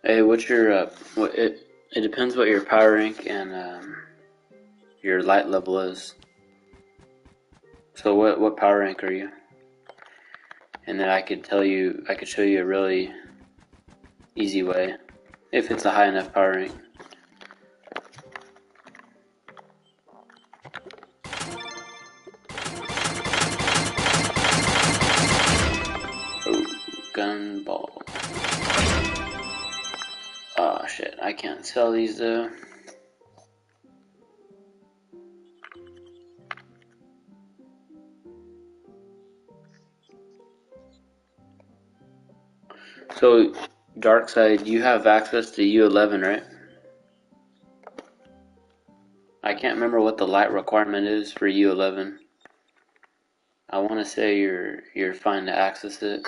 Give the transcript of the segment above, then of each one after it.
Hey, what's your what it depends what your power rank and your light level is. So what power rank are you? And then I could show you a really easy way if it's a high enough power rank. Oh, gun ball. Oh shit, I can't sell these though. So, dark side, you have access to U11, right? I can't remember what the light requirement is for U11. I want to say you're fine to access it.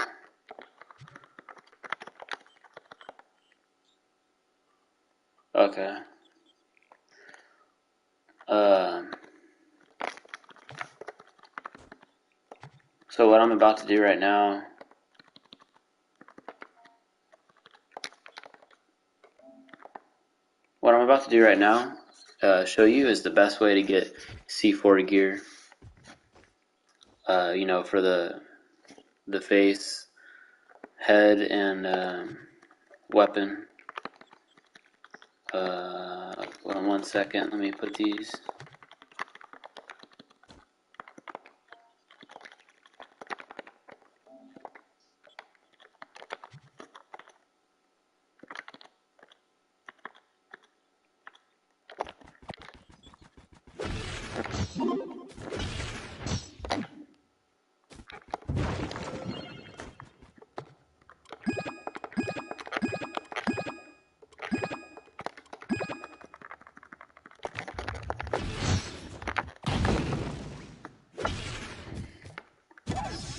Okay. Um. So what I'm about to do right now. What I'm about to do right now, show you is the best way to get C4 gear. You know, for the face, head, and weapon. Hold on 1 second. Let me put these.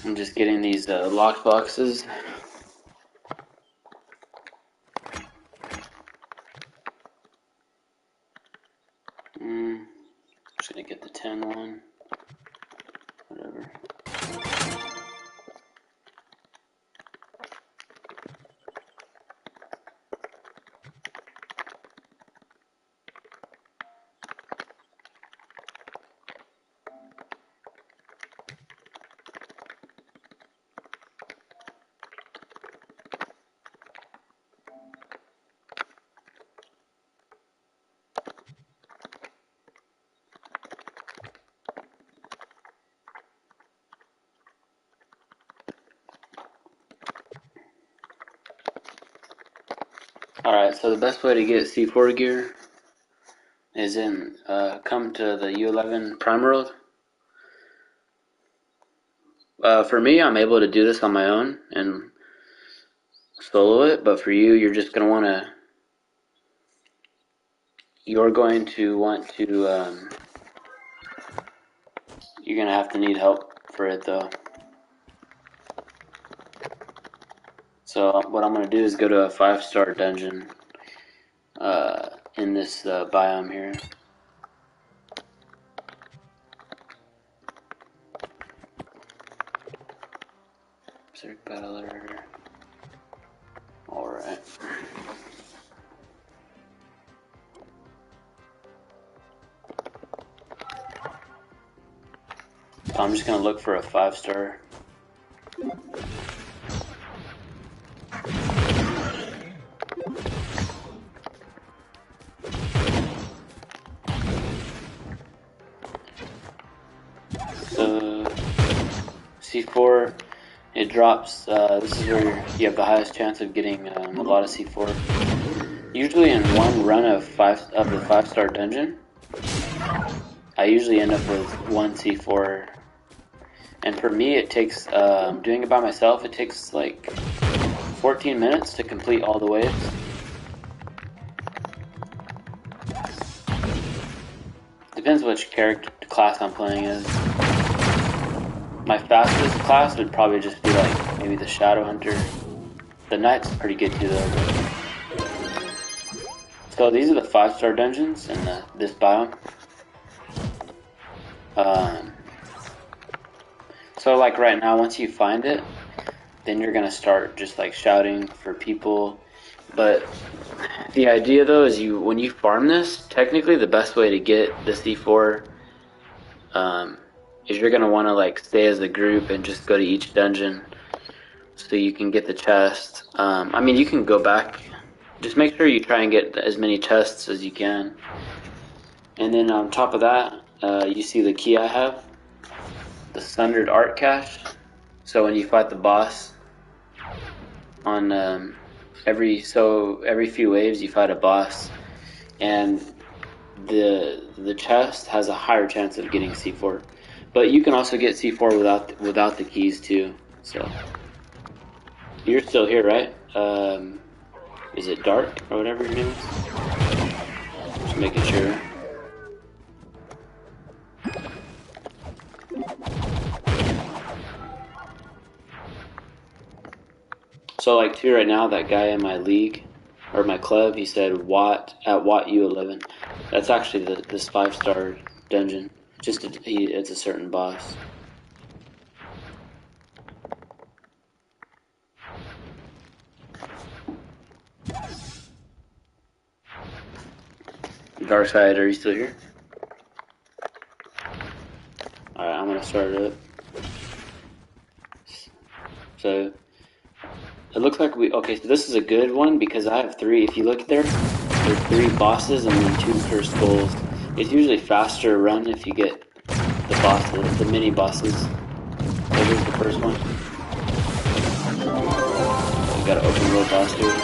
I'm just getting these locked boxes. Just gonna get the 10 one. Whatever. Alright, so the best way to get C4 gear is come to the U11 Prime World. For me, I'm able to do this on my own and solo it, but for you, you're going to want to, you're gonna have to need help for it though. So what I'm gonna do is go to a 5-star dungeon in this biome here. Berserk Battler. Alright. So I'm just gonna look for a 5-star. So C4, it drops. This is where you have the highest chance of getting a lot of C4. Usually in one run of the 5-star dungeon, I usually end up with 1 C4. And for me, it takes, doing it by myself, it takes like 14 minutes to complete all the waves. Depends which character class I'm playing as. My fastest class would probably just be like maybe the Shadow Hunter. The Knight's pretty good too though. So these are the 5-star dungeons in this biome. So like right now, once you find it, then you're gonna start just like shouting for people. But the idea though is when you farm this, technically the best way to get the C4 is you're gonna want to like stay as a group and just go to each dungeon so you can get the chest. I mean, you can go back. Just make sure you try and get as many chests as you can. And then on top of that, you see the key I have, the Sundered Art Cache. So when you fight the boss on every few waves you fight a boss, and the chest has a higher chance of getting C4. But you can also get C4 without the keys too. So you're still here, right? Is it Dark or whatever your name is? Just making sure. So like too right now, that guy in my league or my club, he said Watt at Watt U11. That's actually this 5-star dungeon. It's a certain boss. Darkside, are you still here? Alright, I'm gonna start it up. So it looks like okay, so this is a good one because I have 3. If you look there's 3 bosses and then 2 cursed skulls. It's usually faster run if you get the bosses, the mini bosses. So here's the first one. We got an open world boss here.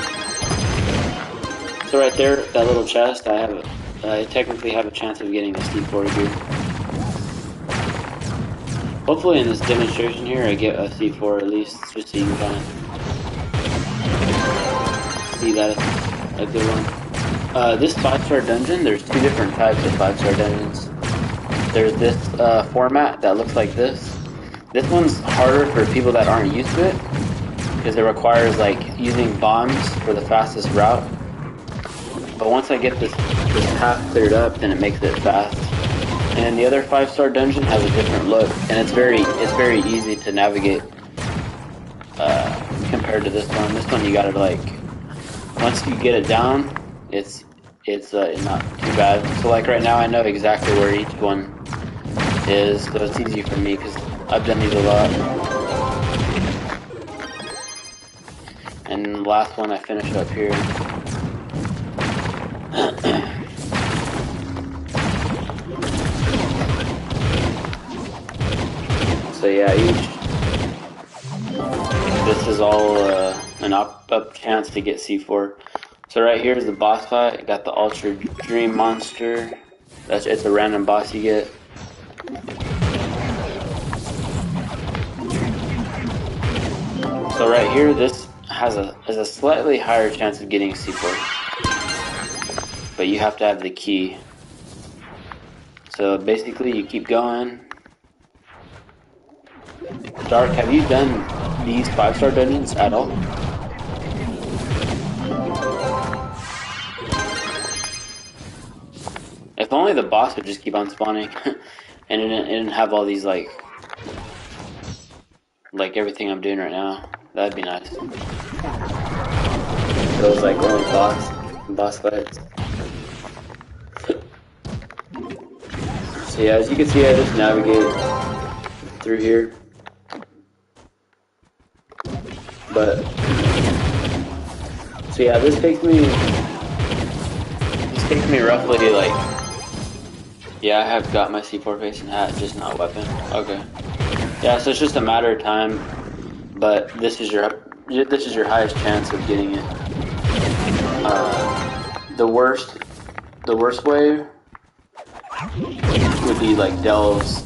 So right there, that little chest, I technically have a chance of getting a C4 here. Hopefully in this demonstration here I get a C4 at least, just so you can kind of see that a good one. This 5-star dungeon, there's 2 different types of 5-star dungeons. There's this format that looks like this. This one's harder for people that aren't used to it, because it requires like using bombs for the fastest route. But once I get this path cleared up, then it makes it fast. And the other 5-star dungeon has a different look, and it's very easy to navigate compared to this one. This one you gotta like, once you get it down, it's not too bad. So like right now I know exactly where each one is, so it's easy for me because I've done these a lot. And the last one I finished up here. So yeah, this is all an up chance to get C4. So right here is the boss fight. I got the Ultra Dream Monster. It's a random boss you get. So right here, this has a slightly higher chance of getting C4, but you have to have the key. So basically, you keep going. Dark, have you done these 5-star dungeons at all? If only the boss would just keep on spawning, and it didn't have all these like like everything I'm doing right now. That'd be nice. Those like only boss fights. So yeah, as you can see, I just navigate through here. But so yeah, this takes me roughly like, yeah, I have got my C4 face and hat, just not weapon. Okay. Yeah, so it's just a matter of time, but this is your highest chance of getting it. The worst way would be like delves.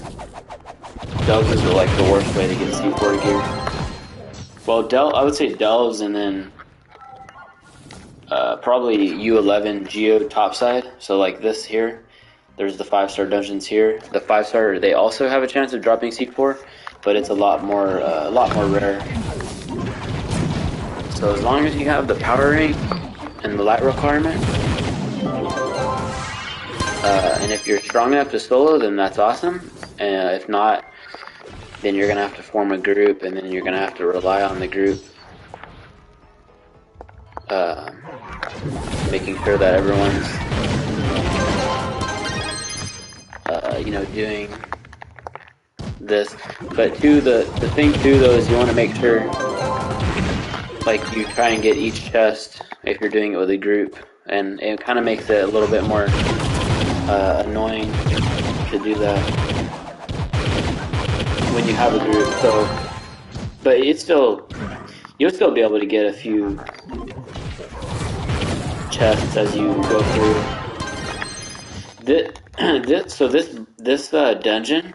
Delves is like the worst way to get C4 gear. Well, I would say delves, and then probably U11 Geo topside. So like this here, there's the 5-star dungeons here. The 5-star, they also have a chance of dropping C4, but it's a lot more rare. So as long as you have the power rank and the light requirement, and if you're strong enough to solo, then that's awesome. And if not, then you're gonna have to form a group, and then you're gonna have to rely on the group, making sure that everyone's, doing this. But too, the thing too though is you want to make sure, like, you try and get each chest if you're doing it with a group, and it kind of makes it a little bit more annoying to do that when you have a group. So, but you'll still be able to get a few chests as you go through. This dungeon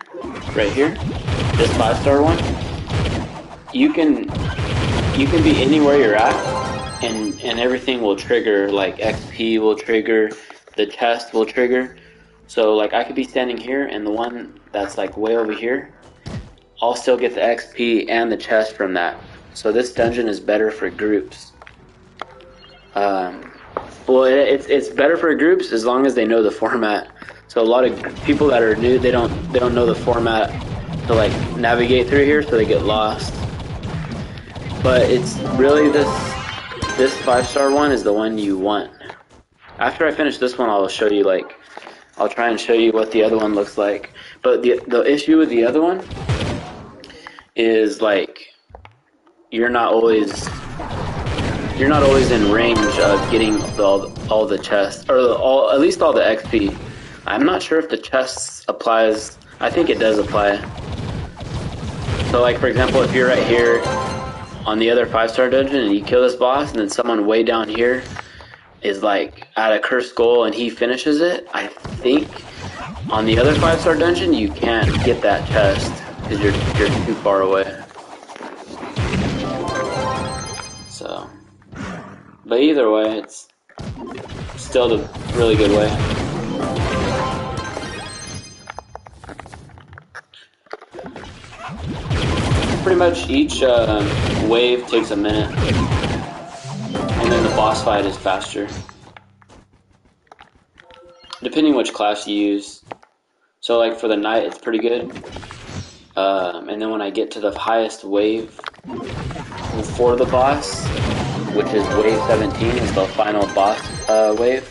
right here, this 5-star one, you can be anywhere you're at, and everything will trigger. Like XP will trigger, the chest will trigger. So like I could be standing here, and the one that's like way over here, I'll still get the XP and the chest from that. So this dungeon is better for groups. Well, it's better for groups as long as they know the format. So a lot of people that are new, they don't know the format to like navigate through here, so they get lost. But it's really this 5-star one is the one you want. After I finish this one, I'll show you, like, I'll try and show you what the other one looks like. But the issue with the other one is, like, you're not always in range of getting all the chests, or at least all the XP. I'm not sure if the chests applies. I think it does apply. So like, for example, if you're right here on the other 5-star dungeon and you kill this boss, and then someone way down here is like at a cursed goal and he finishes it, I think on the other 5-star dungeon you can't get that chest because you're too far away. So, but either way, it's still a really good way. Pretty much each wave takes a minute, and then the boss fight is faster, depending which class you use. So like for the knight, it's pretty good, and then when I get to the highest wave for the boss, which is wave 17, is the final boss wave,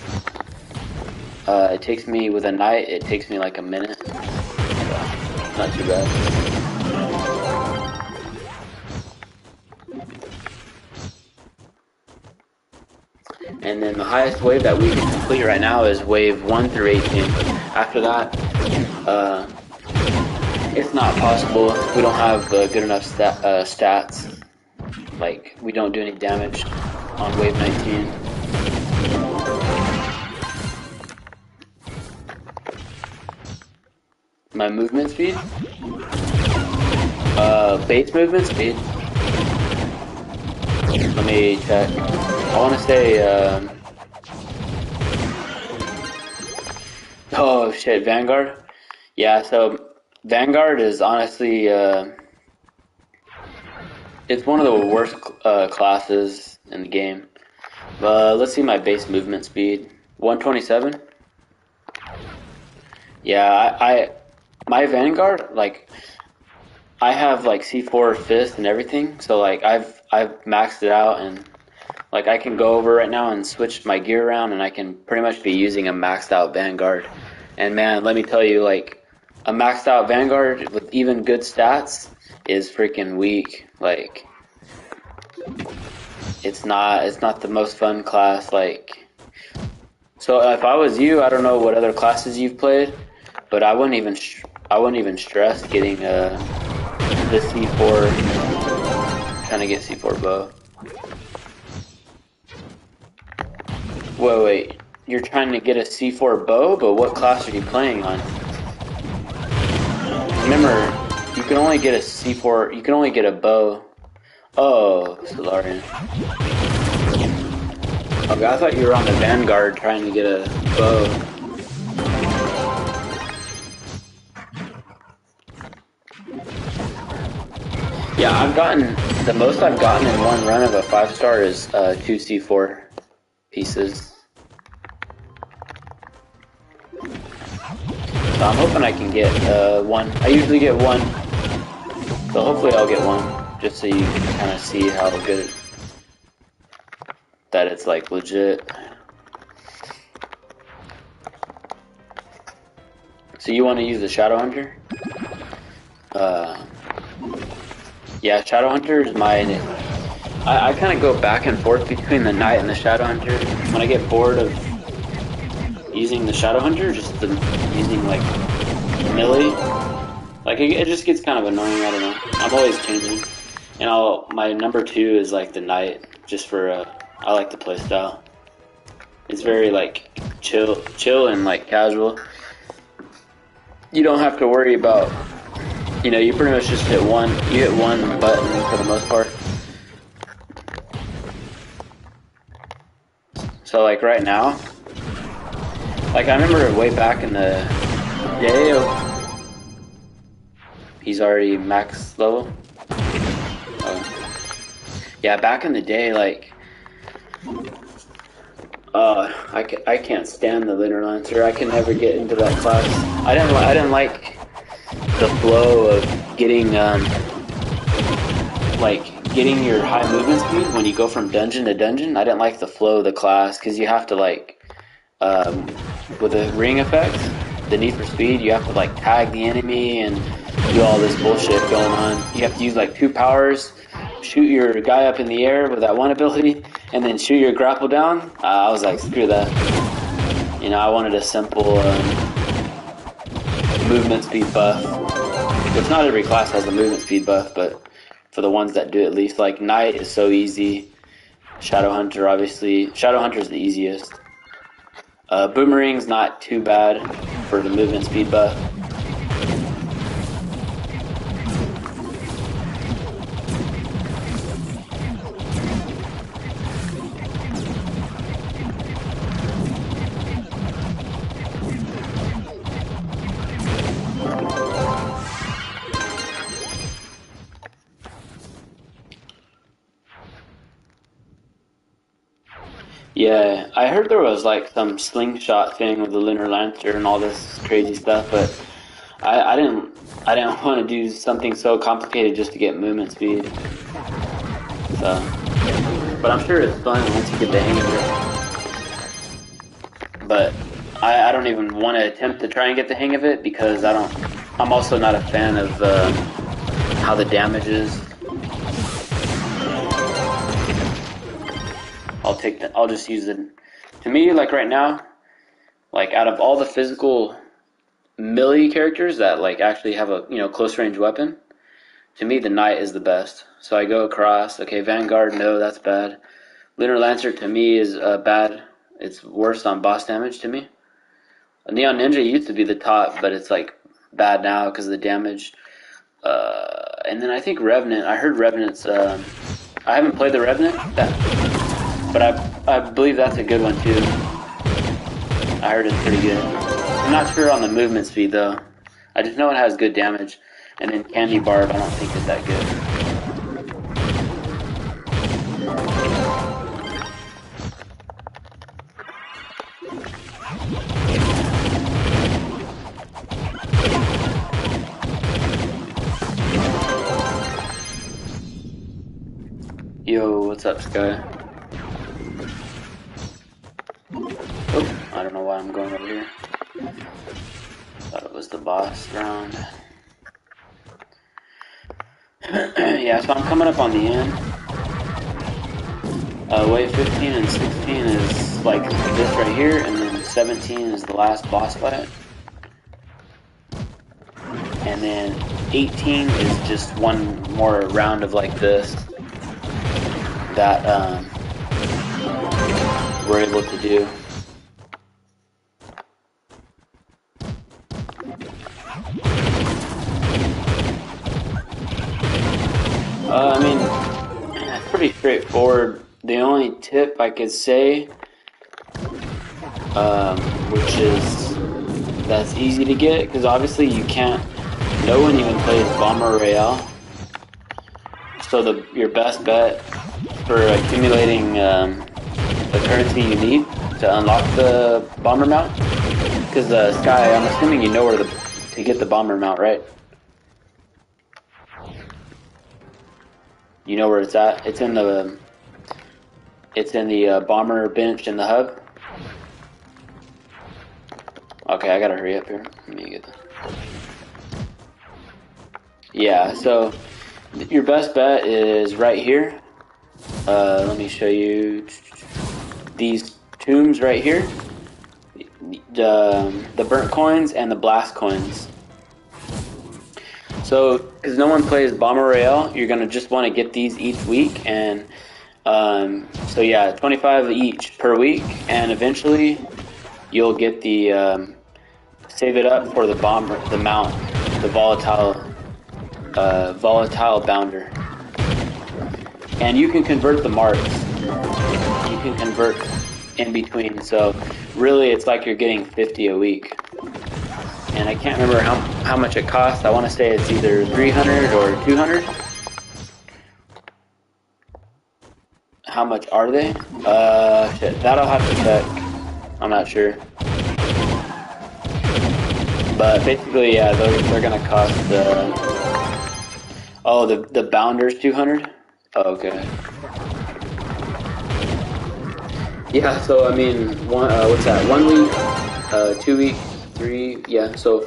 it takes me, with a knight, it takes me like a minute, so not too bad. And then the highest wave that we can complete right now is wave 1 through 18. After that, it's not possible. We don't have good enough stats. Like, we don't do any damage on wave 19. My movement speed? Base movement speed? Let me check. I want to say, oh shit, Vanguard? Yeah, so Vanguard is honestly, it's one of the worst classes in the game. Let's see my base movement speed. 127? Yeah, my Vanguard, like, I have like C4 fist and everything, so like I've maxed it out, and like I can go over right now and switch my gear around, and I can pretty much be using a maxed out Vanguard. And man, let me tell you, like a maxed out Vanguard with even good stats is freaking weak. Like it's not the most fun class. Like, so if I was you, I don't know what other classes you've played, but I wouldn't even stress getting the C4, trying to get C4 bow. Wait, you're trying to get a C4 bow, but what class are you playing on? Remember, you can only get a C4, you can only get a bow. Oh, Solarian. Okay, I thought you were on the Vanguard trying to get a bow. Yeah, the most I've gotten in one run of a 5-star is 2 C4 pieces. So I'm hoping I can get one. I usually get one, so hopefully I'll get one, just so you can kind of see how good that it's like legit. So you want to use the Shadow Hunter? Yeah, Shadow Hunter is my... I kind of go back and forth between the Knight and the Shadow Hunter. When I get bored of using the Shadow Hunter, using like melee, like it just gets kind of annoying. I don't know. I'm always changing, and my number 2 is like the Knight, just for I like the playstyle. It's very like chill and like casual. You don't have to worry about, you pretty much just hit one button for the most part. So like right now, like I remember way back in the day, he's already max level. Yeah, back in the day, like, I can't stand the Lunar Lancer. I can never get into that class. I didn't like the flow of getting getting your high movement speed when you go from dungeon to dungeon. I didn't like the flow of the class, because you have to like with the ring effect, the Need for Speed, you have to like tag the enemy and do all this bullshit going on. You have to use like 2 powers, shoot your guy up in the air with that one ability, and then shoot your grapple down. I was like, screw that. I wanted a simple movement speed buff. Which not every class has a movement speed buff, but for the ones that do, at least, like Knight is so easy. Shadow Hunter, obviously. Shadow Hunter is the easiest. Boomerang's not too bad for the movement speed buff. Yeah, I heard there was like some slingshot thing with the Lunar Lancer and all this crazy stuff, but I didn't want to do something so complicated just to get movement speed. So, but I'm sure it's fun once you get the hang of it. But I don't even want to attempt to try and get the hang of it, because I'm also not a fan of how the damage is. I'll just use it. To me, like right now, like out of all the physical melee characters that like actually have a close range weapon, to me the Knight is the best. So I go across. Okay, Vanguard, no, that's bad. Lunar Lancer to me is bad. It's worse on boss damage to me. Neon Ninja used to be the top, but it's like bad now because of the damage. And then I think Revenant. I heard Revenant's. I haven't played the Revenant. But I believe that's a good one too. I heard it's pretty good. I'm not sure on the movement speed though. I just know it has good damage. And then Candy Barb, I don't think is that good. Yo, what's up, Sky? Oh, I don't know why I'm going over here. Thought it was the boss round. Yeah, so I'm coming up on the end. Wave 15 and 16 is like this right here, and then 17 is the last boss fight. And then 18 is just one more round of like this that we're able to do. I mean, it's pretty straightforward. The only tip I could say, which is that's easy to get, because obviously you can't. No one even plays Bomber Royale. So your best bet for accumulating the currency you need to unlock the bomber mount, because Sky, I'm assuming you know where to get the bomber mount, right? You know where it's at? It's in the bomber bench in the hub. Okay, I gotta hurry up here. Let me get that. Yeah, so your best bet is right here. Let me show you these tombs right here. The burnt coins and the blast coins. So, because no one plays Bomber Royale, you're gonna just want to get these each week, and so yeah, 25 each per week, and eventually you'll get the save it up for the mount, the volatile bounder, and you can convert the marks. You can convert in between, so really it's like you're getting 50 a week. And I can't remember how much it costs. I want to say it's either 300 or 200. How much are they? Shit, that'll have to check. I'm not sure. But basically, yeah, they're gonna cost the bounder's 200. Oh, okay. Yeah, so I mean, what's that? 1 week, 2 weeks, 3. Yeah, so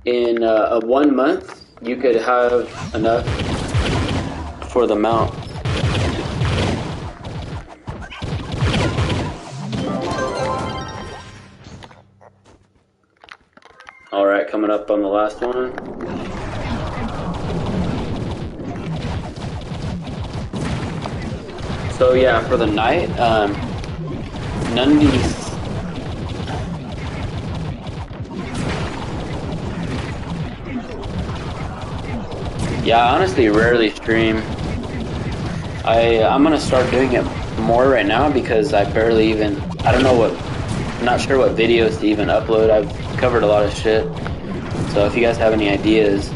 in a 1 month, you could have enough for the mount. Alright, coming up on the last one. So yeah, for the night, none of these... Yeah, I honestly rarely stream. I'm gonna start doing it more right now because I barely even... I'm not sure what videos to even upload. I've covered a lot of shit. So if you guys have any ideas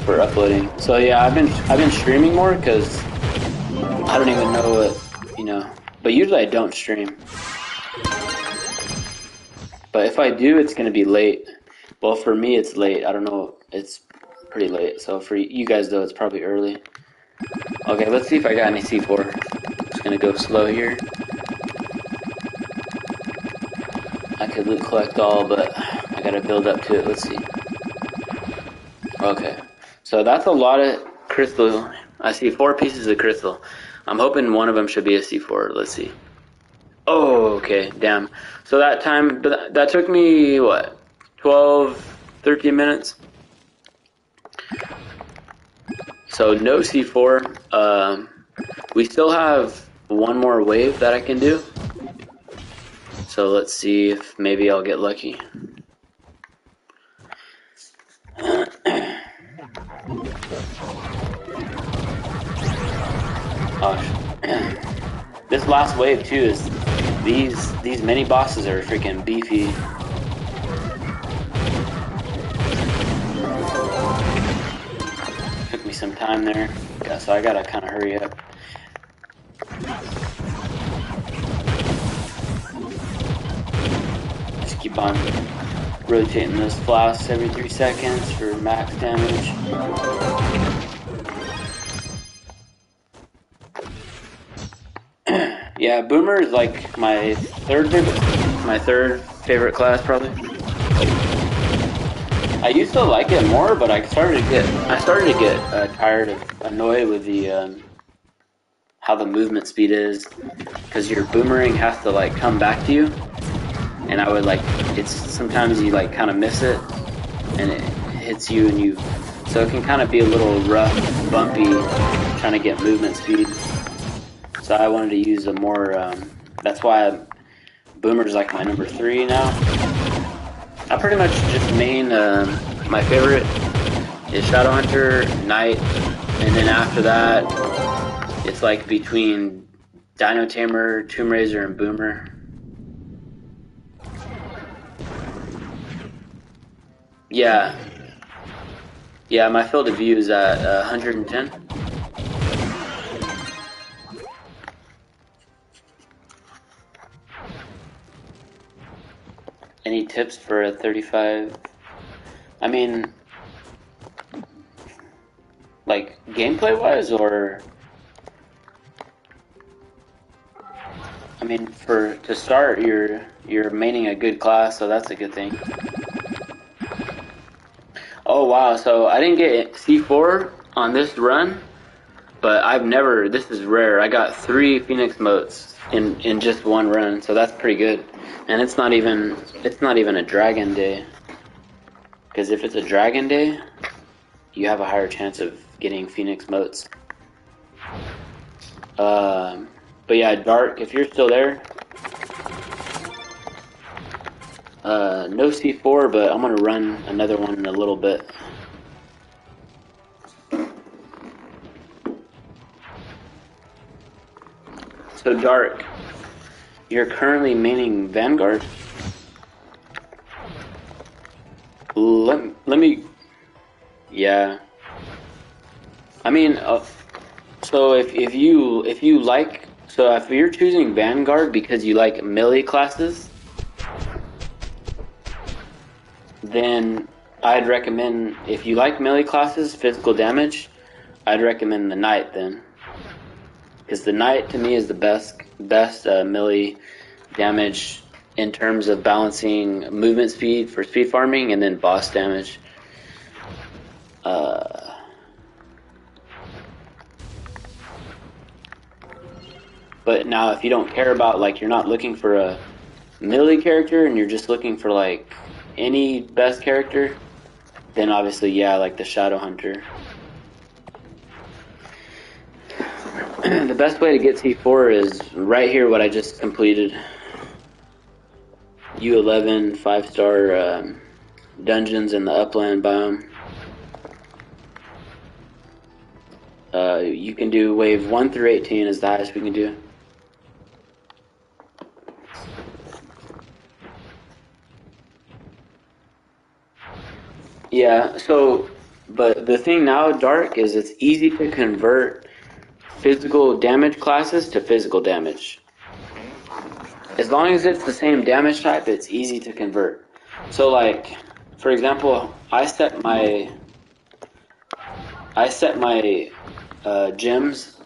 for uploading. So yeah, I've been streaming more because I don't even know what, but usually I don't stream. But if I do, it's gonna be late. Well, for me it's late. I don't know, it's pretty late. So for you guys though, it's probably early. Okay, let's see if I got any C4. Just gonna go slow here. I could loot collect all, but I gotta build up to it. Let's see. Okay, so that's a lot of crystal. I see 4 pieces of crystal. I'm hoping one of them should be a C4. Let's see. Oh, okay, damn. So that time, that took me, what, 12, 13 minutes? So no C4. We still have one more wave that I can do. So let's see if maybe I'll get lucky. Oh, this last wave too is these mini bosses are freaking beefy. Took me some time there, yeah, so I gotta kind of hurry up. Just keep on rotating those flasks every 3 seconds for max damage. Yeah, Boomer is like my third favorite class probably. I used to like it more, but I started to get tired of annoyed with the how the movement speed is, because your boomerang has to like come back to you, and I would like it's sometimes you like kind of miss it, and it hits you, and you so it can kind of be a little rough, bumpy, trying to get movement speed. So I wanted to use a more. That's why Boomer's like my number 3 now. I pretty much just main, my favorite is Shadowhunter, Knight, and then after that, it's like between Dino Tamer, Tomb Raiser, and Boomer. Yeah. Yeah, my field of view is at 110. Any tips for a 35? I mean, like gameplay wise, or I mean, to start, you're maining a good class, so that's a good thing. Oh wow! So I didn't get C4 on this run, but I've never. This is rare. I got 3 Phoenix motes in just one run, so that's pretty good. And it's not even a dragon day. Because if it's a dragon day, you have a higher chance of getting Phoenix motes. But yeah, Dark, if you're still there, no C4, but I'm gonna run another one in a little bit. So Dark, you're currently maining Vanguard. Let me, yeah. I mean, so if you like, so if you're choosing Vanguard because you like melee classes, then I'd recommend, if you like melee classes, physical damage, I'd recommend the Knight then, because the Knight to me is the best melee damage in terms of balancing movement speed for speed farming and then boss damage. But now if you don't care about, like, you're not looking for a melee character and you're just looking for like any best character, then obviously yeah, like the Shadowhunter. The best way to get C4 is right here, what I just completed. U11 5-star dungeons in the upland biome. You can do wave 1 through 18 is the highest we can do. Yeah, so, but the thing now, Dark, is it's easy to convert physical damage classes to physical damage. As long as it's the same damage type, it's easy to convert. So like, for example, I set my gems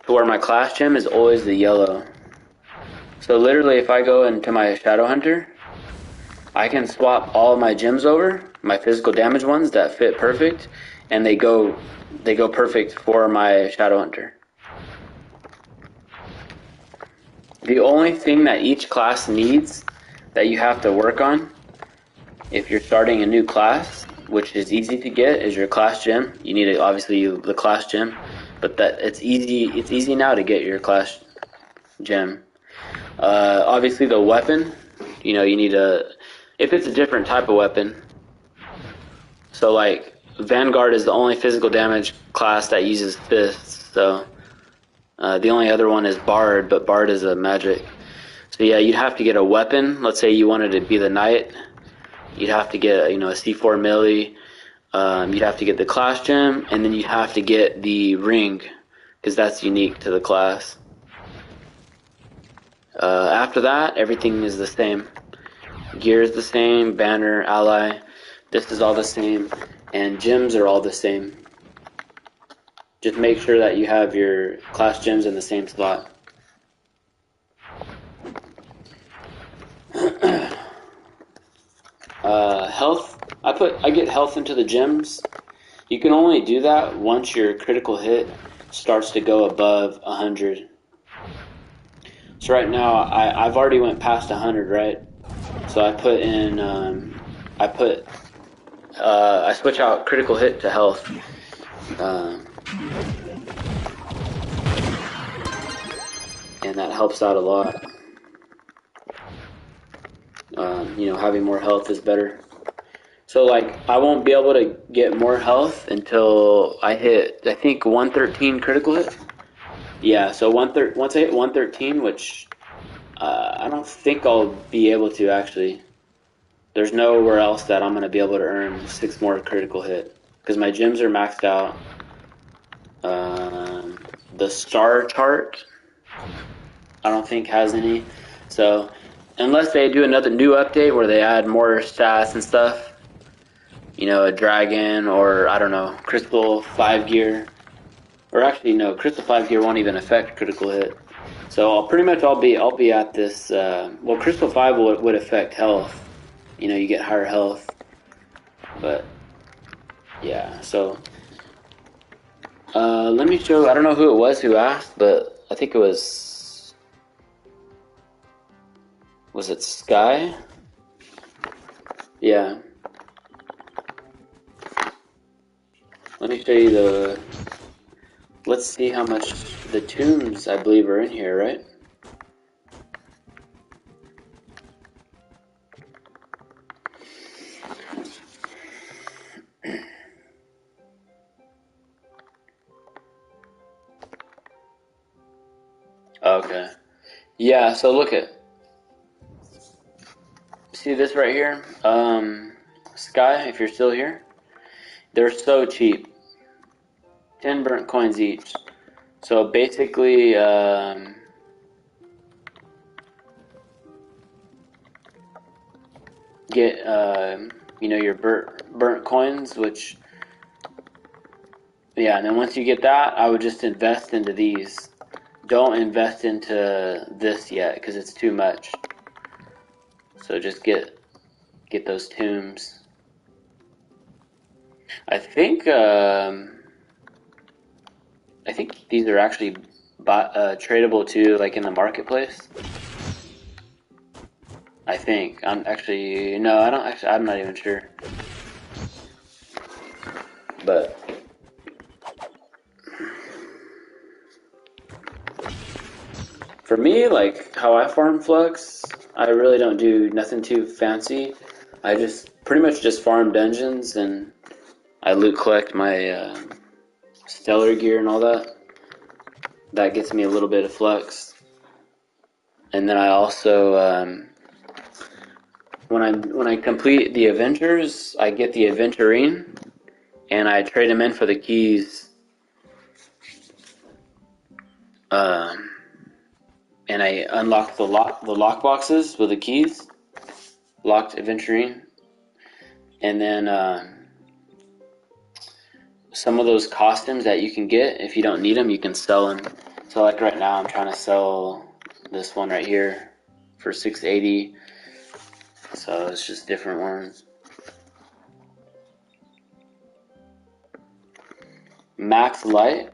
to where my class gem is always the yellow. So literally if I go into my Shadowhunter, I can swap all my gems over, my physical damage ones that fit perfect, and they go perfect for my Shadowhunter. The only thing that each class needs that you have to work on if you're starting a new class, which is easy to get, is your class gem. You need obviously the class gem, but that it's easy now to get your class gem. Obviously the weapon, you need if it's a different type of weapon. So like Vanguard is the only physical damage class that uses fists, so the only other one is Bard, but Bard is a magic. So yeah, you'd have to get a weapon. Let's say you wanted to be the Knight. You'd have to get a C4 melee. You'd have to get the class gem, and then you'd have to get the ring, because that's unique to the class. After that, everything is the same. Gear is the same, banner, ally, this is all the same, and gems are all the same. Just make sure that you have your class gems in the same slot. Health, I get health into the gems. You can only do that once your critical hit starts to go above 100. So right now, I've already went past 100, right? So I put in, I switch out critical hit to health. And that helps out a lot. Having more health is better. So, like, I won't be able to get more health until I hit, I think, 113 critical hit. Yeah, so once I hit 113, which I don't think I'll be able to, actually. There's nowhere else that I'm going to be able to earn 6 more critical hit. Because my gems are maxed out. The star chart, I don't think has any. So, unless they do another new update where they add more stats and stuff, a dragon or, I don't know, crystal 5 gear. Or actually, no, crystal 5 gear won't even affect critical hit. So I'll be at this. Crystal 5 would affect health. You get higher health. But yeah, so let me show. I don't know who it was who asked, but I think it was. Was it Sky? Yeah. Let me show you the. Let's see how much the tombs, I believe, are in here, right? Okay. Yeah, so look at. See this right here? Sky, if you're still here. They're so cheap. 10 burnt coins each. So basically, get, your burnt coins, which, yeah, and then once you get that, I would just invest into these. Don't invest into this yet, because it's too much. So just get those tombs. I think these are actually tradable too, like in the marketplace. I think. I'm actually no, I don't actually. I'm not even sure. But for me, like how I farm Flux, I really don't do nothing too fancy. I just pretty much just farm dungeons and I loot collect my stellar gear and all that. That gets me a little bit of Flux. And then I also when I complete the adventures, I get the aventurine, and I trade them in for the keys. And I unlock the lock boxes with the keys, locked aventurine, and then some of those costumes that you can get, if you don't need them, you can sell them. So like right now, I'm trying to sell this one right here for 680. So it's just different ones. Max light.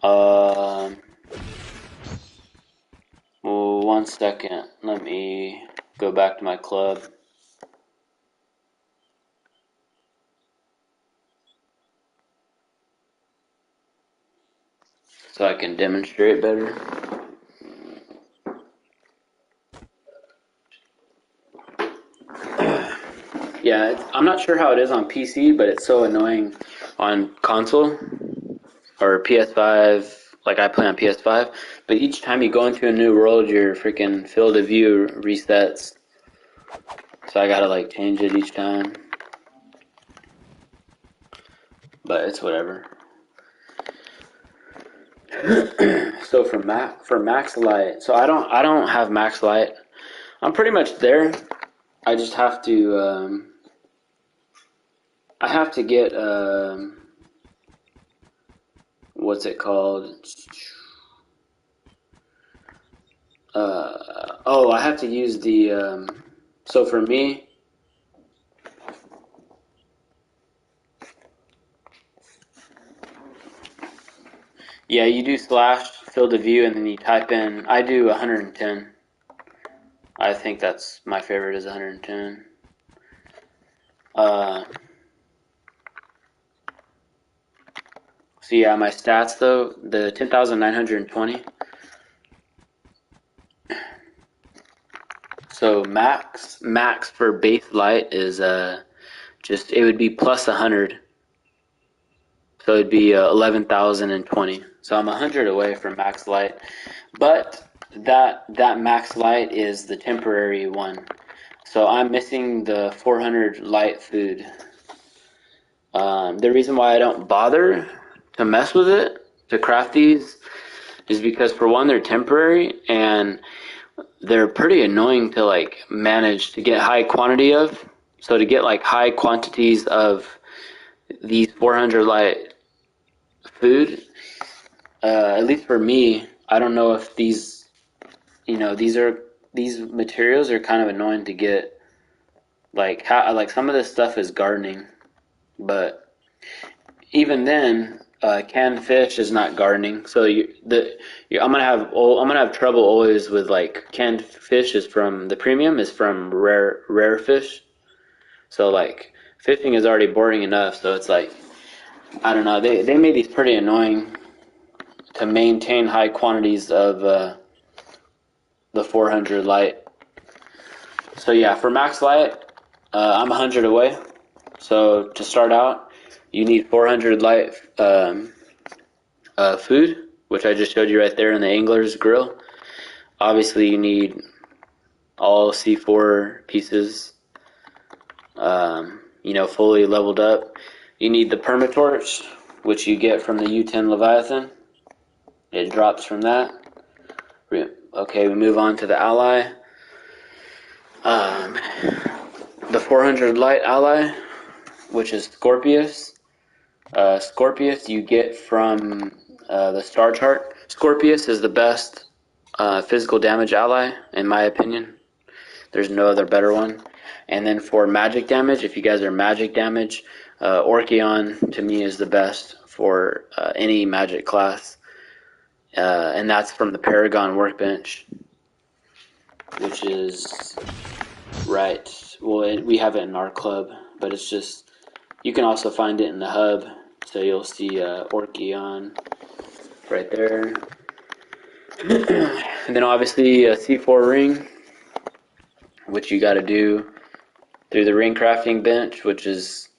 Well, 1 second. Let me go back to my club. So I can demonstrate better. Yeah, I'm not sure how it is on PC, but it's so annoying on console or PS5. Like I play on PS5, but each time you go into a new world, your freaking field of view resets. So I gotta like change it each time. But it's whatever. So for max light, so I don't have max light. I'm pretty much there. I just have to, I have to get, what's it called? Oh, I have to use the, so for me, yeah, you do slash field of view and then you type in, I do 110. I think that's my favorite is 110. So yeah, my stats though, the 10,920. So max for base light is just it would be plus 100. So it'd be 11,020. So I'm 100 away from max light, but that max light is the temporary one. So I'm missing the 400 light food. The reason why I don't bother to mess with it to craft these is because for one they're temporary and they're pretty annoying to like manage to get high quantity of. So to get like high quantities of these 400 light food, at least for me, I don't know if these, these materials are kind of annoying to get. Like how, like some of this stuff is gardening, but even then, canned fish is not gardening. So I'm gonna have trouble always with like canned fish is from the premium is from rare fish. So like fishing is already boring enough. So it's like I don't know. They made these pretty annoying to maintain high quantities of the 400 light. So yeah, for max light, I'm 100 away. So to start out, you need 400 light food, which I just showed you right there in the angler's grill. Obviously, you need all C4 pieces, fully leveled up. You need the permatorch, which you get from the U10 Leviathan. It drops from that. Okay, we move on to the ally. The 400 light ally, which is Scorpius. Scorpius you get from the star chart. Scorpius is the best physical damage ally, in my opinion. There's no other better one. And then for magic damage, if you guys are magic damage, Orcheon to me is the best for any magic class. And that's from the Paragon Workbench, which is right. Well, we have it in our club, but it's just, you can also find it in the hub. So you'll see Orcheon right there. And then obviously a C4 ring, which you got to do through the ring crafting bench, which is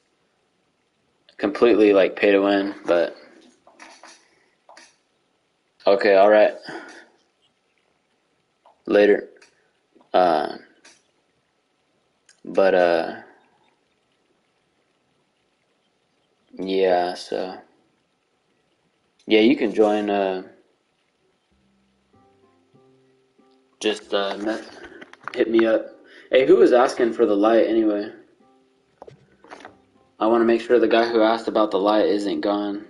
completely like pay to win, but okay, all right. Later. Uh, but yeah, so yeah, you can join. Just hit me up. Hey, who was asking for the light anyway? I want to make sure the guy who asked about the light isn't gone.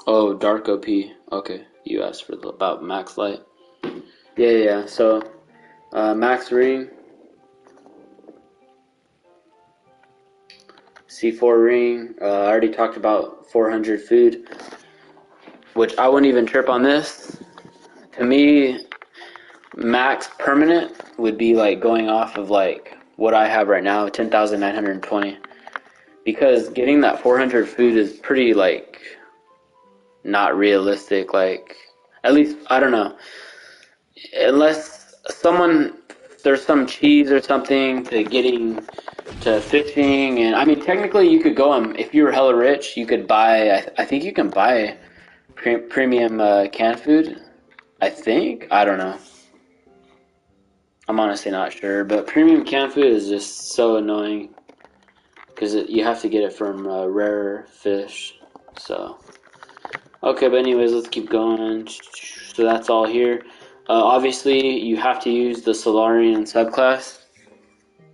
Oh, Dark OP. Okay, you asked for about max light. Yeah. So, max ring, C4 ring. I already talked about 400 food, which I wouldn't even trip on this. To me, max permanent would be like going off of like what I have right now, 10,920. Because getting that 400 food is pretty like not realistic. Like, at least I don't know. Unless there's some cheese or something to getting to fishing, and I mean technically you could go and if you were hella rich, you could buy. I think you can buy premium canned food. I think I don't know. I'm honestly not sure, but premium canned food is just so annoying because you have to get it from rare fish. So, okay, but anyways, let's keep going. So that's all here. Obviously, you have to use the Solarian subclass.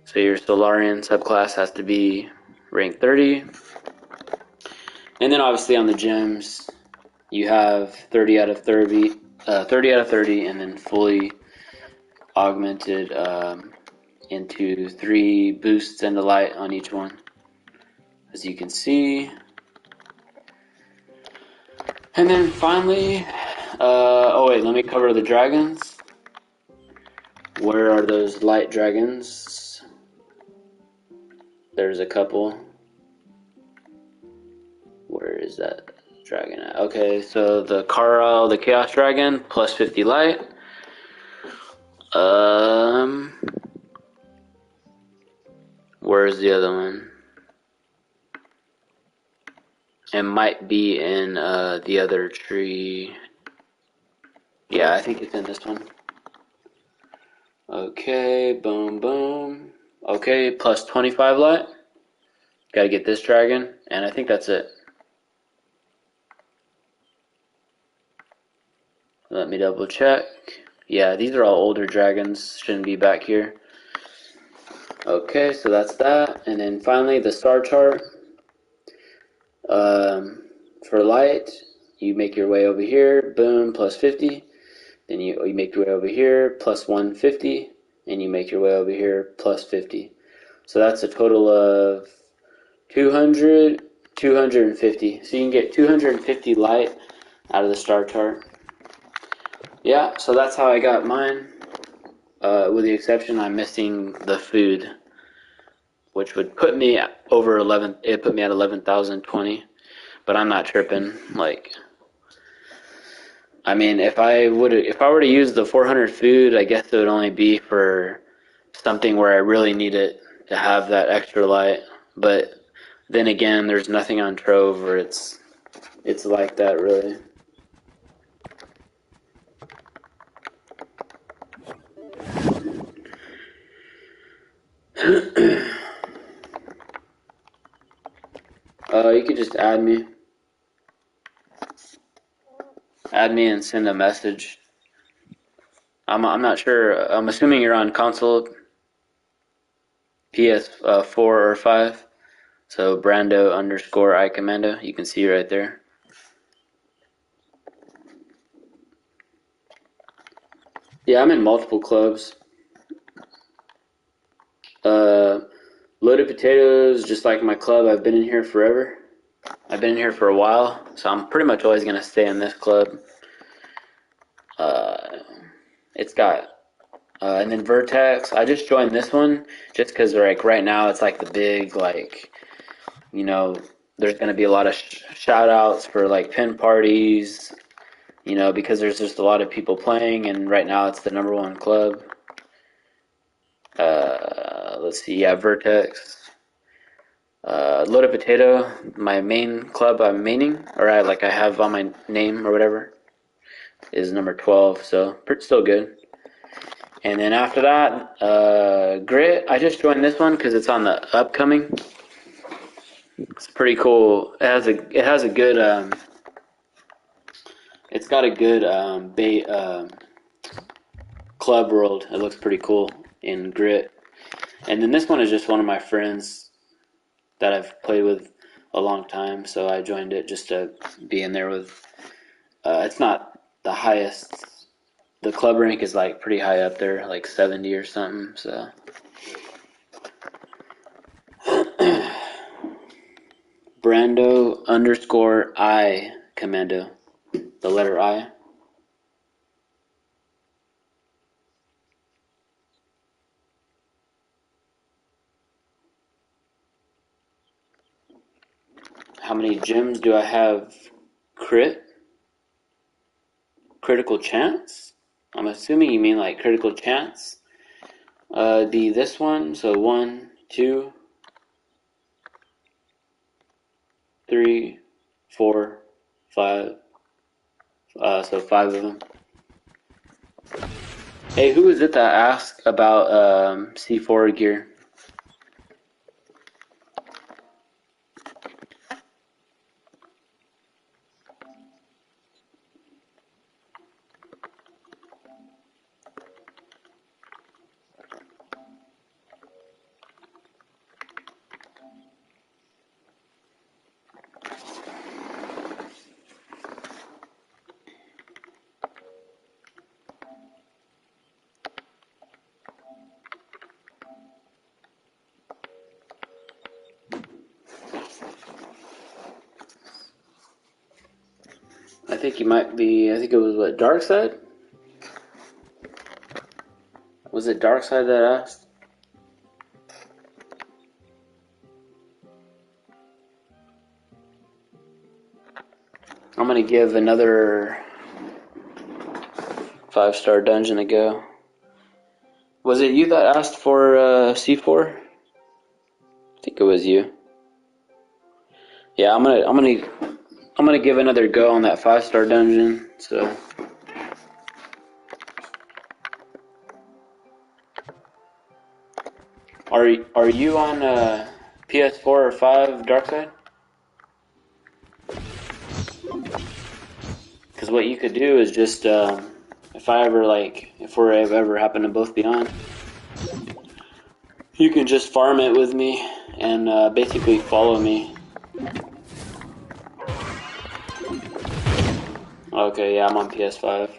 So your Solarian subclass has to be rank 30. And then obviously on the gems, you have 30 out of 30, 30 out of 30, and then fully augmented into 3 boosts and a light on each one, as you can see. And then finally, oh wait, let me cover the dragons. Where are those light dragons? There's a couple. Where is that dragon at? Okay, so the Kara, the Chaos Dragon, plus 50 light. Where's the other one? It might be in the other tree. Yeah, I think it's in this one. Okay, boom, boom. Okay, plus 25 light. Gotta get this dragon, and I think that's it. Let me double check. Yeah, these are all older dragons. Shouldn't be back here. Okay, so that's that. And then finally, the star chart. For light, you make your way over here. Boom, plus 50. Then you make your way over here, plus 150. And you make your way over here, plus 50. So that's a total of 200, 250. So you can get 250 light out of the star chart. Yeah, so that's how I got mine. With the exception, I'm missing the food, which would put me over 11. It put me at 11,020, but I'm not tripping. Like, I mean, if I were to use the 400 food, I guess it would only be for something where I really need it to have that extra light. But then again, there's nothing on Trove where it's like that really. You could just add me. Add me and send a message. I'm not sure. I'm assuming you're on console, PS4 or 5. So Brando underscore I Commando. You can see right there. Yeah, I'm in multiple clubs. Loaded Potatoes, just like my club. I've been in here forever. I've been in here for a while, so I'm pretty much always gonna stay in this club. It's got and then Vertex. I just joined this one just because like right now it's like the big like there's gonna be a lot of shout outs for like pin parties. Because there's just a lot of people playing, and right now it's the #1 club. Let's see, yeah, Vertex. Loaded Potato, my main club I'm maining, or I have on my name or whatever, is number 12, so still good. And then after that, Grit, I just joined this one because it's on the upcoming. It's pretty cool. It has a good it's got a good club world. It looks pretty cool in Grit. And then this one is just one of my friends that I've played with a long time, so I joined it just to be in there with. It's not the highest. The club rank is like pretty high up there, like 70 or something. So Brando underscore I Commando, the letter I. How many gems do I have? Critical chance? I'm assuming you mean like critical chance. It'd be this one. So 1, 2, 3, 4, 5. So 5 of them. Hey, who was it that asked about C4 gear? I think you might be. I think it was what, Dark Side? Was it Dark Side that asked? I'm gonna give another 5-star dungeon a go. Was it you that asked for C4? I think it was you. Yeah, I'm gonna give another go on that 5-star dungeon. So, are you on PS4 or 5 Dark Side? Because what you could do is just if we're ever happen to both be on, you can just farm it with me and basically follow me. Okay, yeah, I'm on PS5.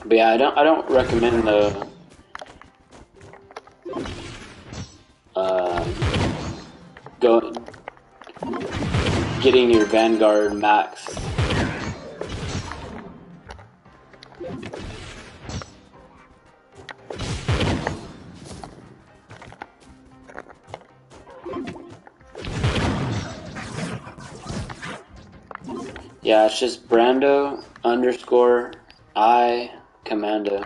But yeah, I don't recommend the go getting your Vanguard max. Yeah, it's just Brando _ I Commando.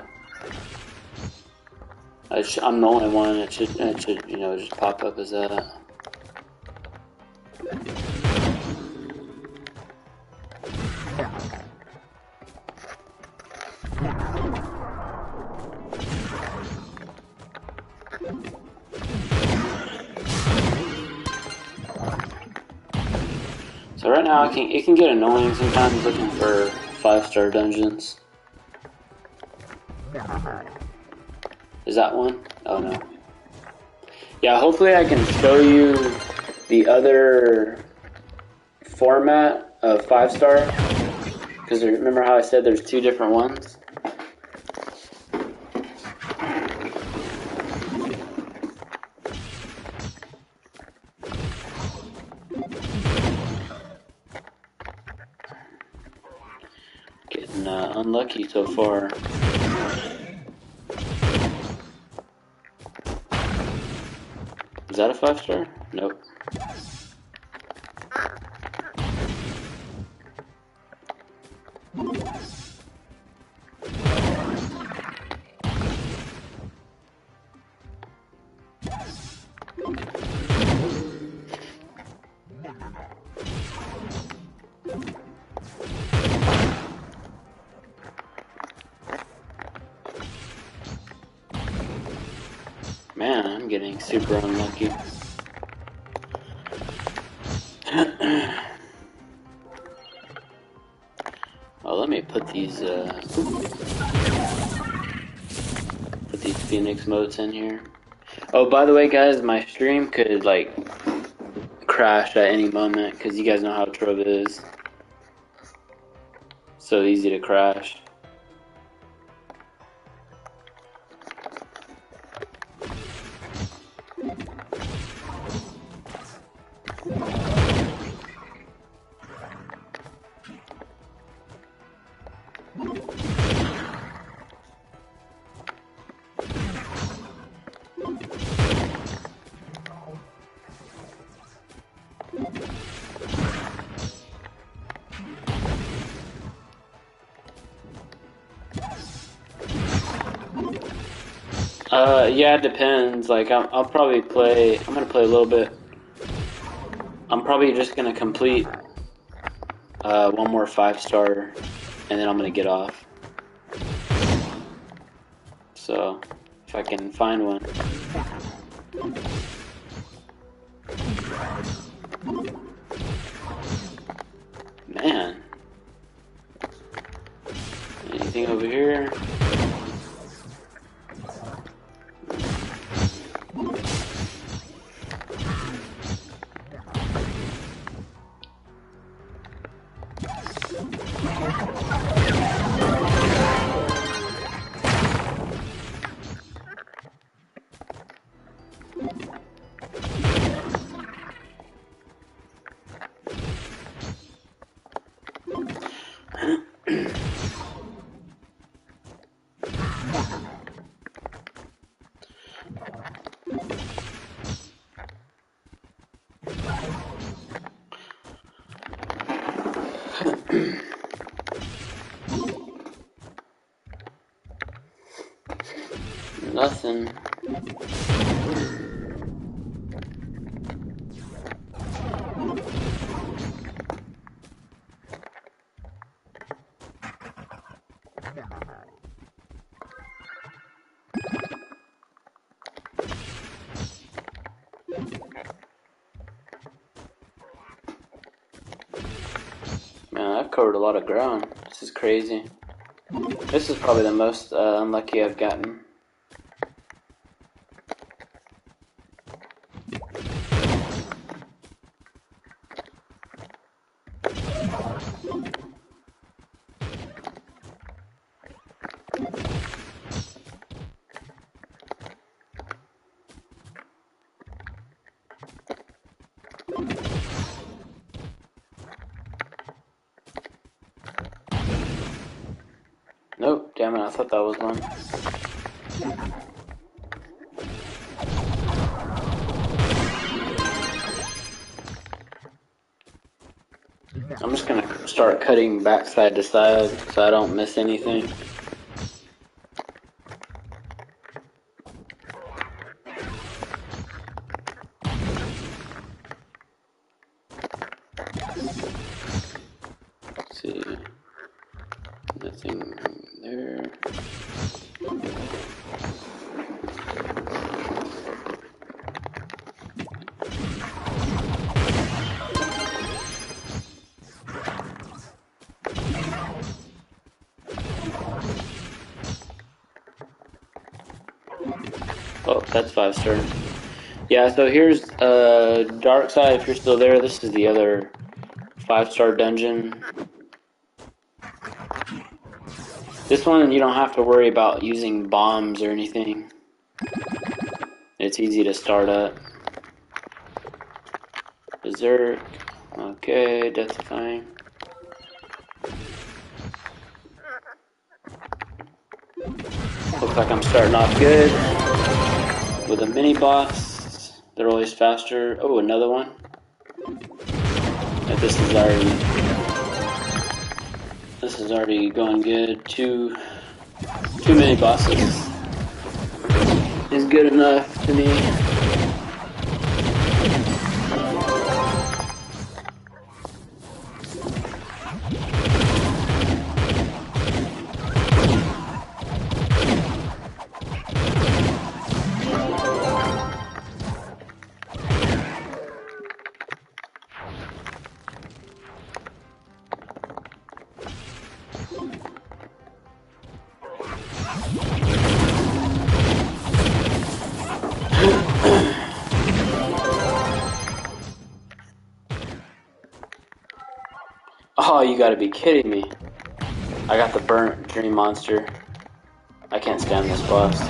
I'm the only one. It should just pop up as that. So right now it can get annoying sometimes looking for 5-star dungeons. Is that one? Oh no. Yeah, hopefully I can show you the other format of 5-star. Because remember how I said there's 2 different ones? Getting unlucky so far. Is that a 5-star? Nope. Man, I'm getting super unlucky. Oh, let me put these Phoenix motes in here. Oh, by the way, guys, my stream could like crash at any moment because you guys know how Trove is. So easy to crash. Yeah, it depends. Like, I'll probably play. I'm gonna play a little bit. I'm probably just gonna complete one more 5-star and then I'm gonna get off. So if I can find one. Man. Anything over here? Nothing. Man, I've covered a lot of ground. This is crazy. This is probably the most unlucky I've gotten. Nope, damn it, I thought that was one. I'm just gonna start cutting back side to side so I don't miss anything. Let's see. Nothing there. Oh, that's 5-star. Yeah, so here's Dark Side, if you're still there. This is the other 5-star dungeon. This one, you don't have to worry about using bombs or anything. It's easy to start up. Berserk. Okay, deathifying. Looks like I'm starting off good with a mini boss. They're always faster. Oh, another one. And this is already going good. Two mini bosses is good enough to me. Oh, you gotta be kidding me. I got the burnt dream monster. I can't stand this boss.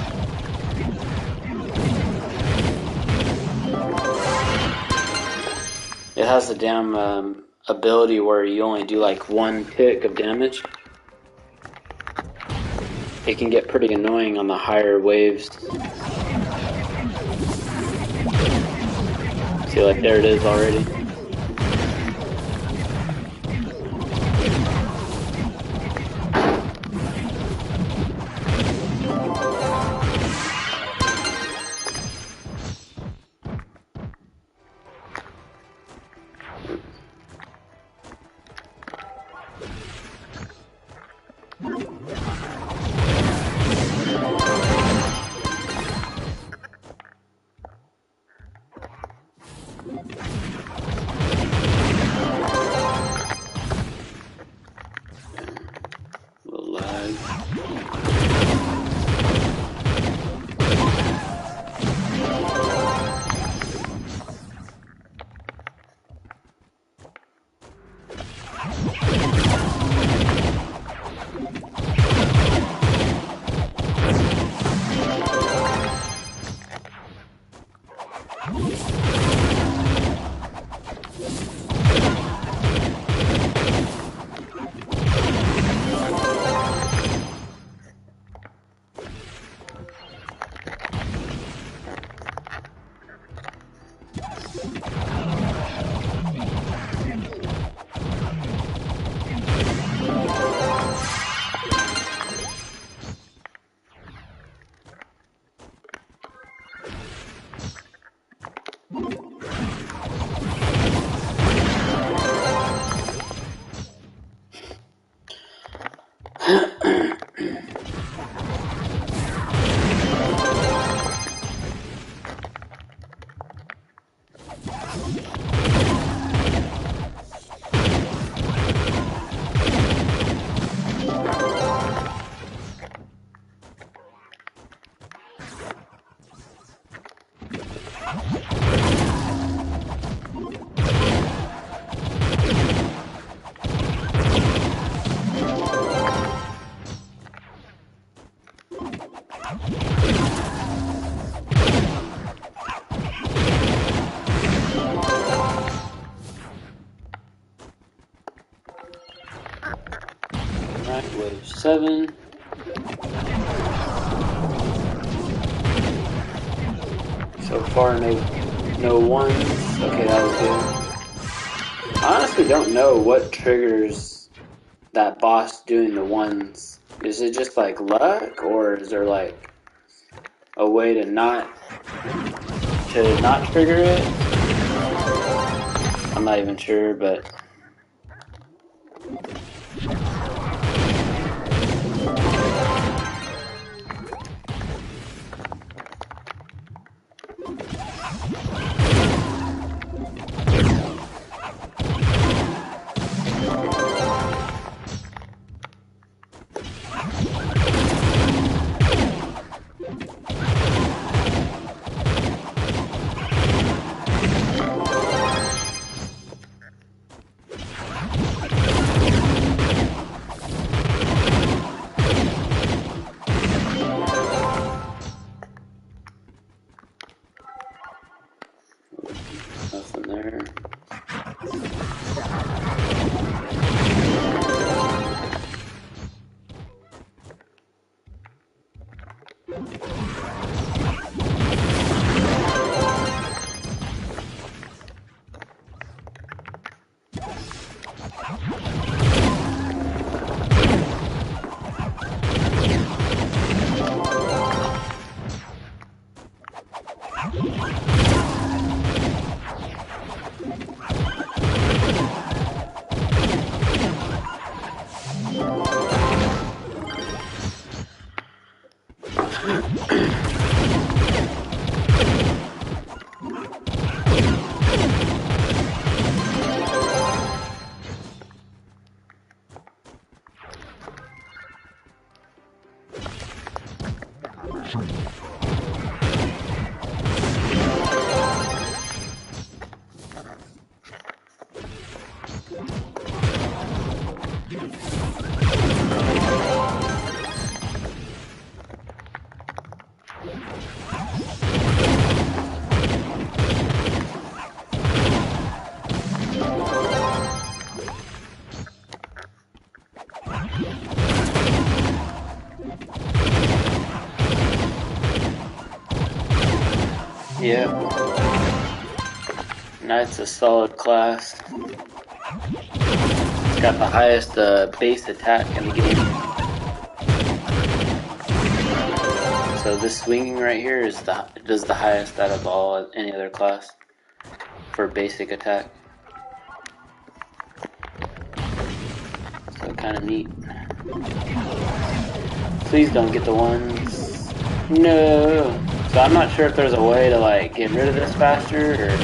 It has the damn ability where you only do like one tick of damage. It can get pretty annoying on the higher waves. See, like there it is already. Alright, wave 7. So far, no ones. Okay, that was good. I honestly don't know what triggers that boss doing the ones. Is it just like luck, or is there like a way to not trigger it? I'm not even sure, but nothing there. Yep. Knight's a solid class. It's got the highest base attack in the game. So this swinging right here does the highest out of any other class for basic attack. So kind of neat. Please don't get the ones. No. So I'm not sure if there's a way to like get rid of this faster, or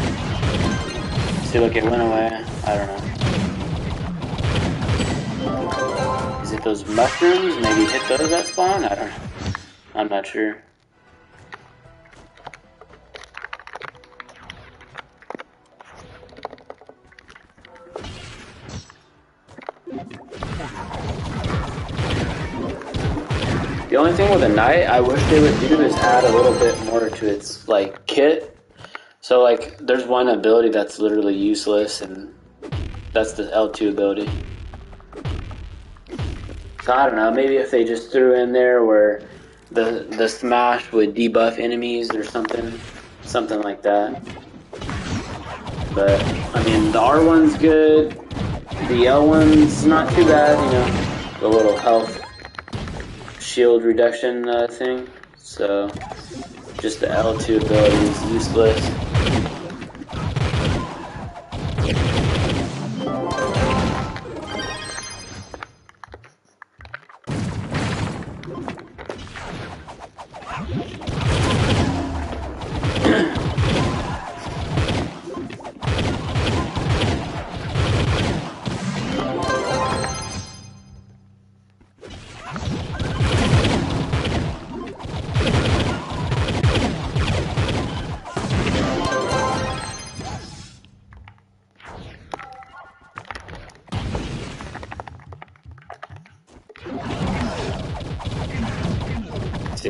see, look, it went away. I don't know. Is it those mushrooms? Maybe hit those at spawn? I don't know. I'm not sure. The only thing with a knight I wish they would do is add a little bit more to its like kit. So like there's one ability that's literally useless, and that's the L2 ability. So I don't know, maybe if they just threw in there where the smash would debuff enemies or something like that. But I mean, the R one's good, the L one's not too bad, you know, the little health shield reduction thing. So just the L2 ability is useless.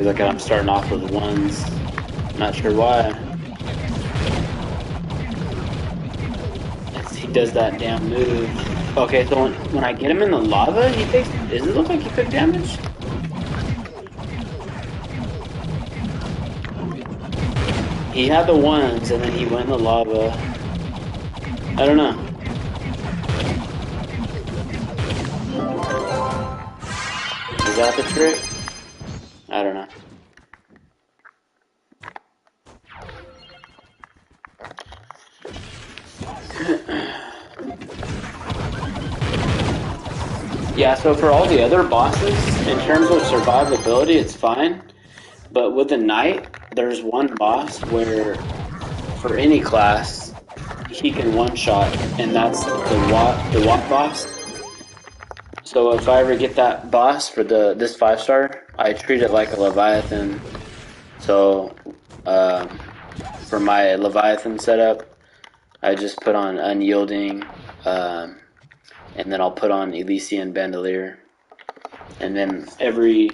Look at, I'm starting off with ones. Not sure why. He does that damn move. Okay, so when I get him in the lava, he takes. Does it look like he took damage? He had the ones, and then he went in the lava. I don't know. Is that the trick? I don't know. Yeah, so for all the other bosses, in terms of survivability, it's fine. But with the Knight, there's one boss where, for any class, he can one-shot, and that's the Watt boss. So if I ever get that boss for this 5-star, I treat it like a Leviathan. So for my Leviathan setup, I just put on Unyielding, and then I'll put on Elysian Bandolier, and then every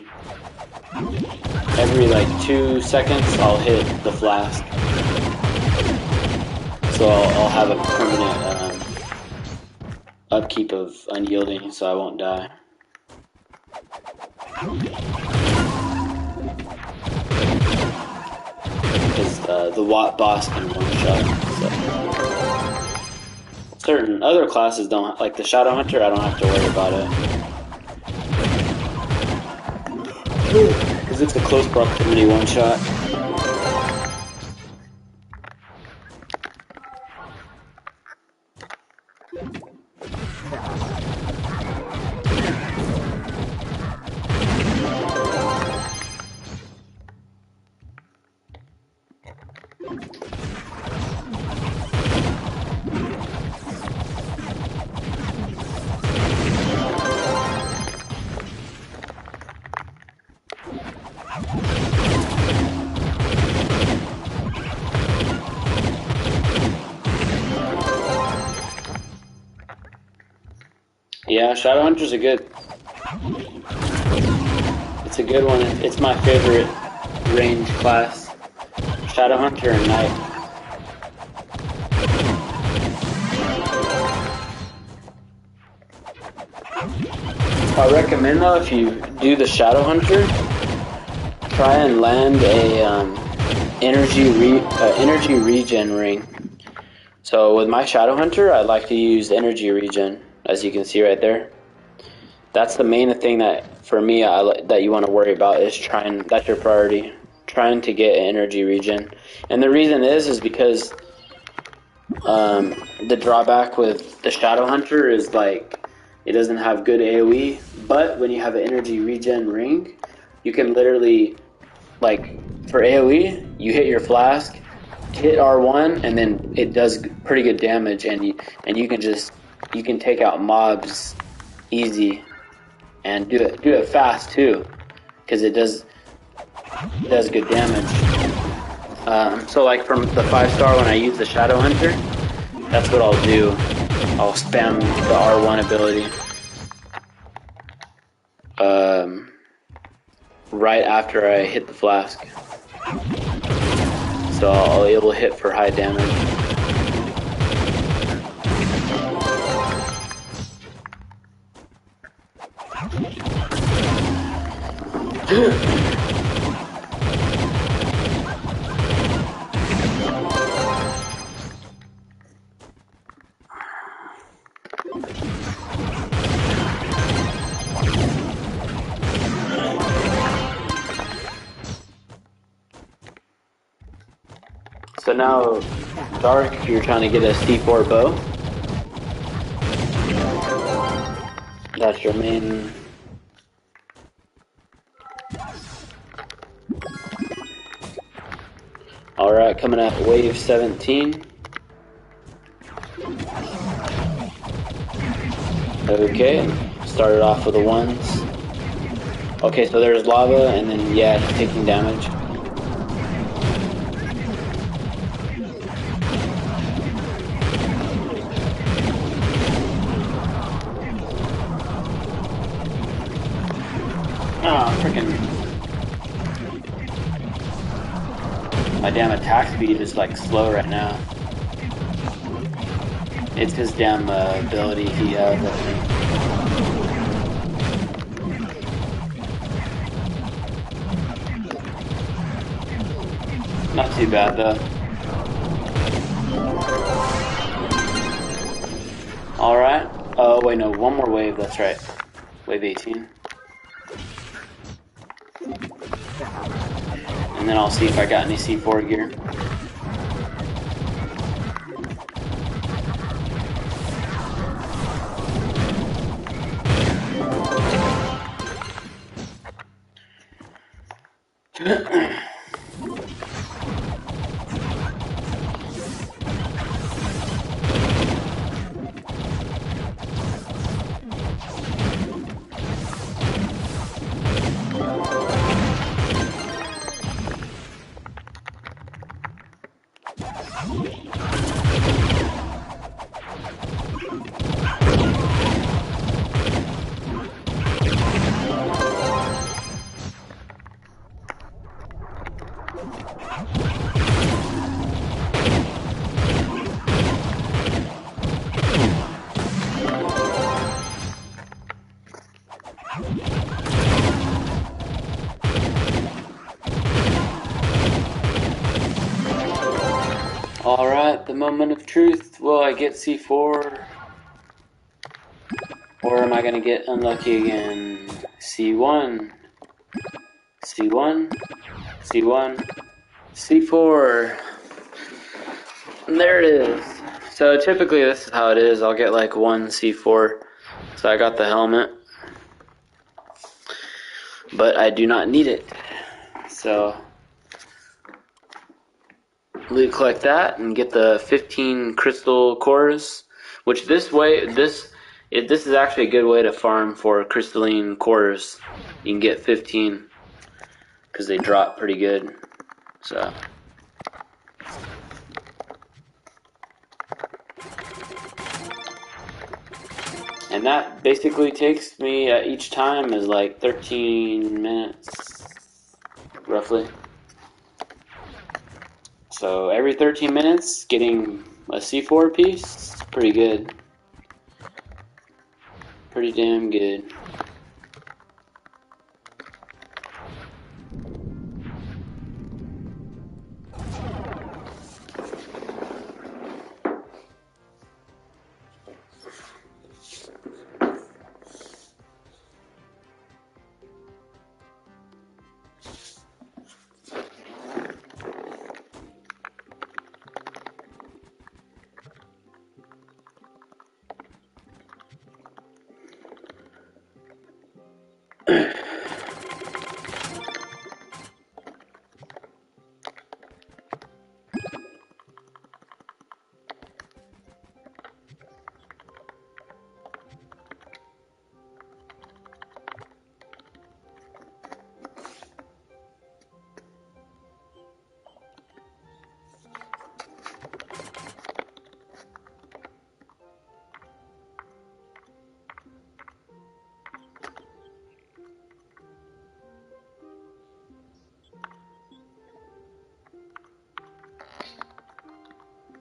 like 2 seconds I'll hit the flask. So I'll have a permanent upkeep of Unyielding, so I won't die. Because the Watt boss can one-shot. So. Certain other classes don't, like the Shadow Hunter, I don't have to worry about it. Because it's a close proximity one-shot. Yeah, Shadow Hunter's a good. It's a good one. It's my favorite range class. Shadow Hunter and Knight. I recommend though, if you do the Shadow Hunter, try and land a energy regen ring. So with my Shadow Hunter, I like to use energy regen, as you can see right there. That's the main thing that, for me, that you want to worry about is that's your priority, trying to get energy regen. And the reason is because the drawback with the Shadow Hunter is like, it doesn't have good AoE, but when you have an energy regen ring, you can literally, like, for AoE, you hit your flask, hit R1, and then it does pretty good damage, and you can take out mobs easy, and do it fast too, because it does good damage. So like from the 5-star, when I use the Shadow Hunter, that's what I'll do. I'll spam the R1 ability right after I hit the flask, so I'll be able to hit for high damage. So now, Dark, you're trying to get a C4 bow. That's your main. Alright, coming at wave 17. Okay, started off with the ones. Okay, so there's lava, and then, yeah, he's taking damage. Oh, freaking. attack speed is like slow right now. It's his damn ability he has, I think. Not too bad though. Alright. Oh wait, no, one more wave, that's right. Wave 18. And then I'll see if I got any C4 gear. Alright, the moment of truth. Will I get C4? Or am I going to get unlucky again? C1. C1. C1. C4. And there it is. So typically this is how it is. I'll get like one C4. So I got the helmet. But I do not need it. So loot collect that and get the 15 crystal cores, which this is actually a good way to farm for crystalline cores. You can get 15 because they drop pretty good. So and that basically takes me each time is like 13 minutes roughly. So every 13 minutes, getting a C4 piece, pretty good. Pretty damn good.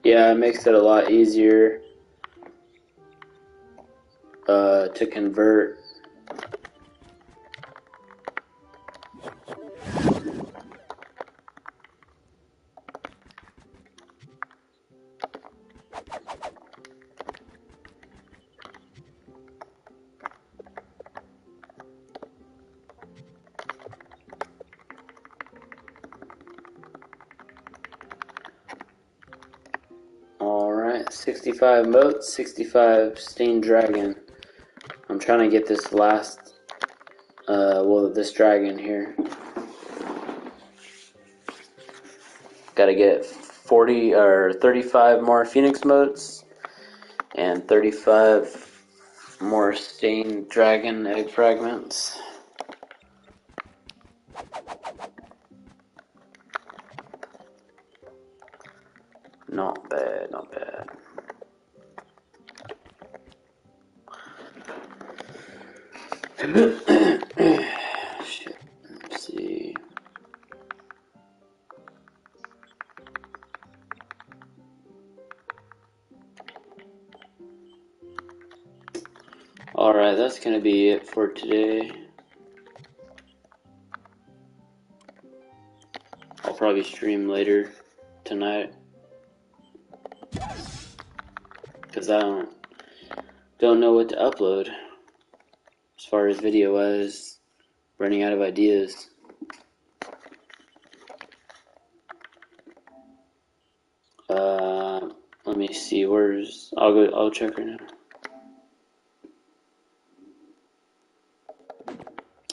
Yeah, it makes it a lot easier to convert. Alright, 65 moats, 65 stained dragon. I'm trying to get this last, this dragon here. Gotta get 40 or 35 more phoenix moats and 35 more stained dragon egg fragments. Not bad, not bad. Shit, let's see. Alright, that's gonna be it for today. I'll probably stream later tonight, because I don't know what to upload as far as video wise. Running out of ideas. Let me see. I'll check right now.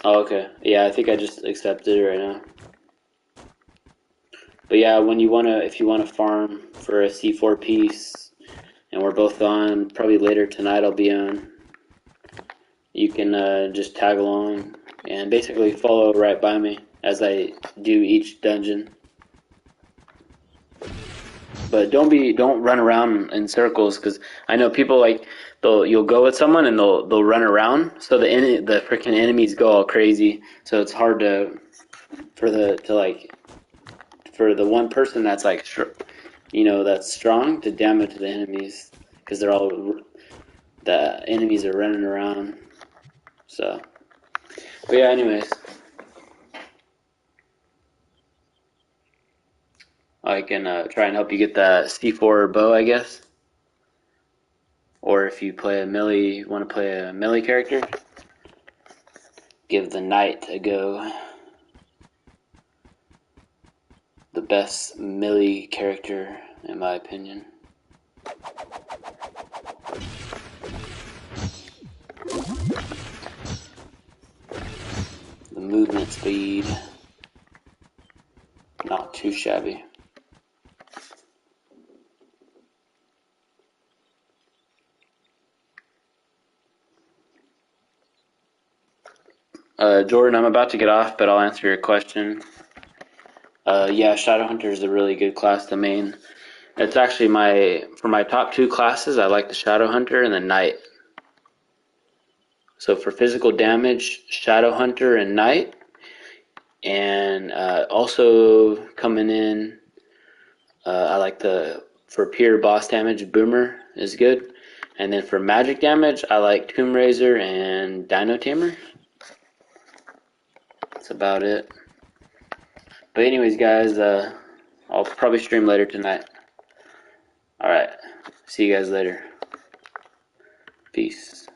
Oh, okay. Yeah, I think I just accepted it right now. But yeah, if you wanna farm for a C4 piece, and we're both on, probably later tonight I'll be on. You can just tag along and basically follow right by me as I do each dungeon. But don't run around in circles, because I know people like you'll go with someone and they'll run around, so the freaking enemies go all crazy. So it's hard for the one person that's like that's strong to damage the enemies, because the enemies are running around. So, but yeah, anyways. I can try and help you get that C4 bow, I guess. Or if you want to play a melee character, give the knight a go. The best melee character, in my opinion. The movement speed, not too shabby. Jordan, I'm about to get off, but I'll answer your question. Yeah, Shadowhunter is a really good class to main. It's actually for my top two classes, I like the Shadowhunter and the Knight. So for physical damage, Shadowhunter and Knight. And also coming in, I like for pure boss damage, Boomer is good. And then for magic damage, I like Tomb Raiser and Dino Tamer. That's about it. But anyways, guys, I'll probably stream later tonight. Alright, see you guys later. Peace.